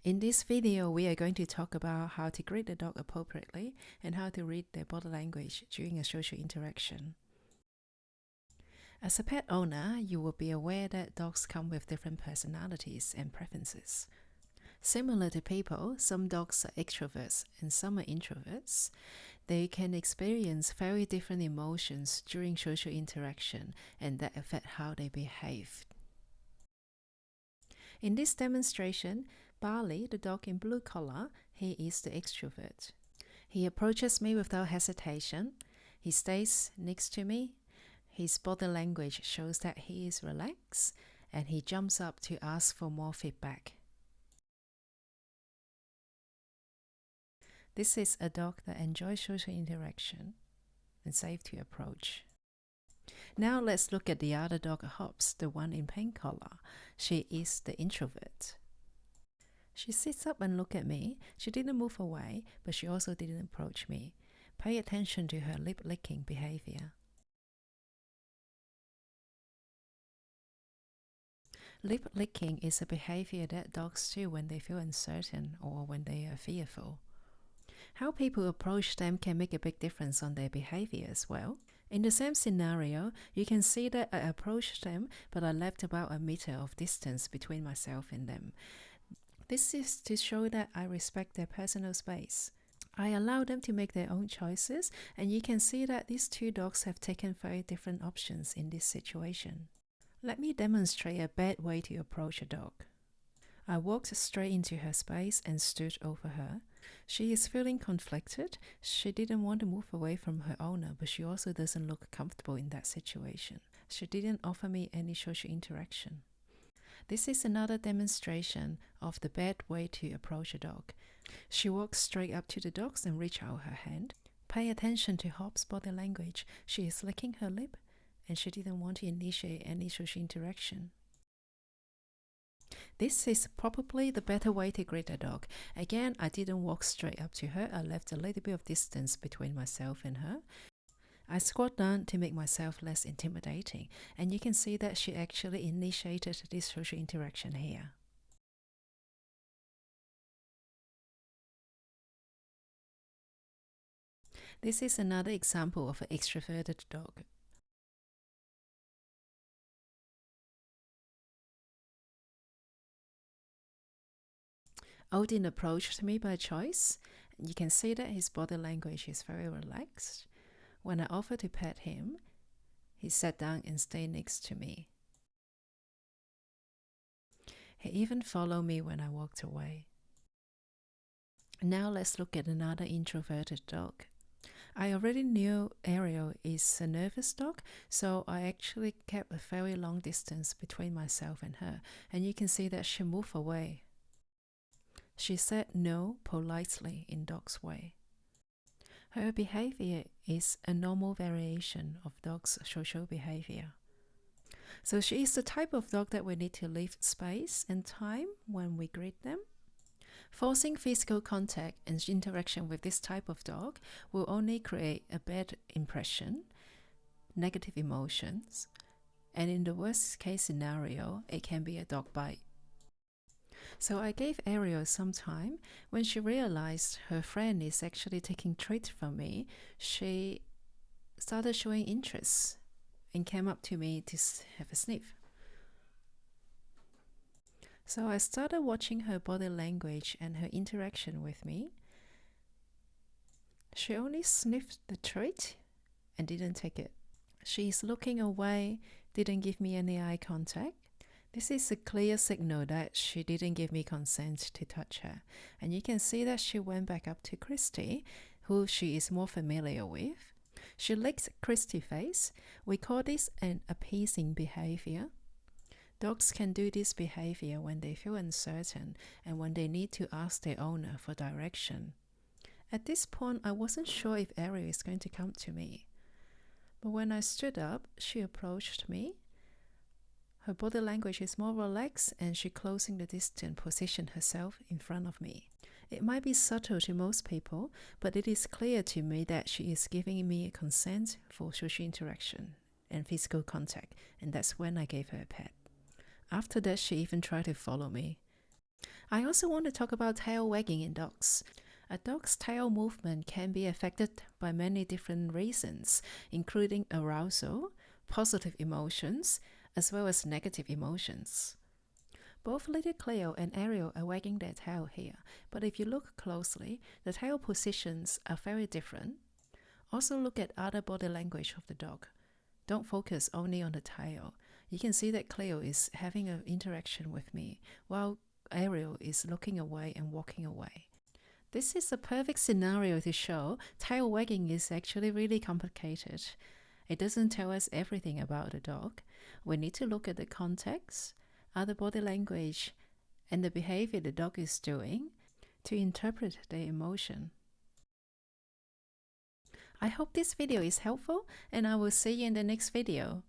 In this video, we are going to talk about how to greet the dog appropriately and how to read their body language during a social interaction. As a pet owner, you will be aware that dogs come with different personalities and preferences. Similar to people, some dogs are extroverts and some are introverts. They can experience very different emotions during social interaction, and that affect how they behave. In this demonstration, Barley, the dog in blue collar, he is the extrovert. He approaches me without hesitation. He stays next to me. His body language shows that he is relaxed, and he jumps up to ask for more feedback. This is a dog that enjoys social interaction and safe to approach. Now let's look at the other dog, Hobbs, the one in pink collar. She is the introvert. She sits up and looks at me. She didn't move away, but she also didn't approach me. Pay attention to her lip-licking behavior. Lip-licking is a behavior that dogs do when they feel uncertain or when they are fearful. How people approach them can make a big difference on their behavior as well. In the same scenario, you can see that I approached them, but I left about a meter of distance between myself and them. This is to show that I respect their personal space. I allow them to make their own choices, and you can see that these two dogs have taken very different options in this situation. Let me demonstrate a bad way to approach a dog. I walked straight into her space and stood over her. She is feeling conflicted. She didn't want to move away from her owner, but she also doesn't look comfortable in that situation. She didn't offer me any social interaction. This is another demonstration of the bad way to approach a dog. She walks straight up to the dogs and reaches out her hand. Pay attention to Hobbs' body language. She is licking her lip, and she didn't want to initiate any social interaction. This is probably the better way to greet a dog. Again, I didn't walk straight up to her. I left a little bit of distance between myself and her. I squat down to make myself less intimidating, and you can see that she actually initiated this social interaction here. This is another example of an extroverted dog. Odin approached me by choice. You can see that his body language is very relaxed. When I offered to pet him, he sat down and stayed next to me. He even followed me when I walked away. Now let's look at another introverted dog. I already knew Ariel is a nervous dog, so I actually kept a very long distance between myself and her, and you can see that she moved away. She said no politely in dog's way. Her behavior is a normal variation of dog's social behavior. So she is the type of dog that we need to leave space and time when we greet them. Forcing physical contact and interaction with this type of dog will only create a bad impression, negative emotions, and in the worst case scenario, it can be a dog bite. So I gave Ariel some time. When she realized her friend is actually taking treats from me, she started showing interest and came up to me to have a sniff. So I started watching her body language and her interaction with me. She only sniffed the treat and didn't take it. She is looking away, didn't give me any eye contact. This is a clear signal that she didn't give me consent to touch her. And you can see that she went back up to Christy, who she is more familiar with. She licked Christy's face. We call this an appeasing behavior. Dogs can do this behavior when they feel uncertain and when they need to ask their owner for direction. At this point, I wasn't sure if Ariel is going to come to me. But when I stood up, she approached me. Her body language is more relaxed, and she closing the distance positioned herself in front of me. It might be subtle to most people, but it is clear to me that she is giving me a consent for social interaction and physical contact, and that's when I gave her a pet. After that, she even tried to follow me. I also want to talk about tail wagging in dogs. A dog's tail movement can be affected by many different reasons, including arousal, positive emotions, as well as negative emotions. Both little Cleo and Ariel are wagging their tail here, but if you look closely, the tail positions are very different. Also look at other body language of the dog. Don't focus only on the tail. You can see that Cleo is having an interaction with me, while Ariel is looking away and walking away. This is a perfect scenario to show tail wagging is actually really complicated. It doesn't tell us everything about the dog. We need to look at the context, other body language, and the behavior the dog is doing to interpret their emotion. I hope this video is helpful, and I will see you in the next video.